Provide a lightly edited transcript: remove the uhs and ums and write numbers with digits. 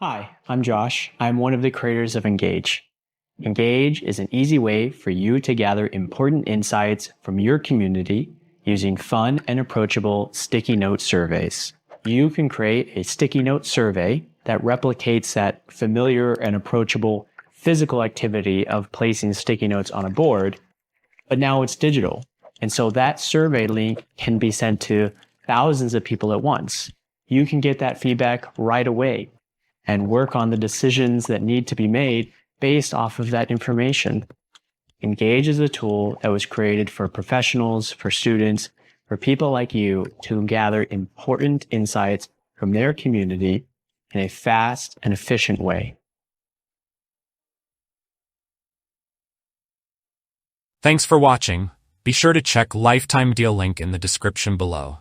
Hi, I'm Josh. I'm one of the creators of Engage. Engage is an easy way for you to gather important insights from your community using fun and approachable sticky note surveys. You can create a sticky note survey that replicates that familiar and approachable physical activity of placing sticky notes on a board, but now it's digital. And so that survey link can be sent to thousands of people at once. You can get that feedback right away and work on the decisions that need to be made based off of that information. Engage is a tool that was created for professionals, for students, for people like you to gather important insights from their community in a fast and efficient way. Thanks for watching. Be sure to check Lifetime Deal link in the description below.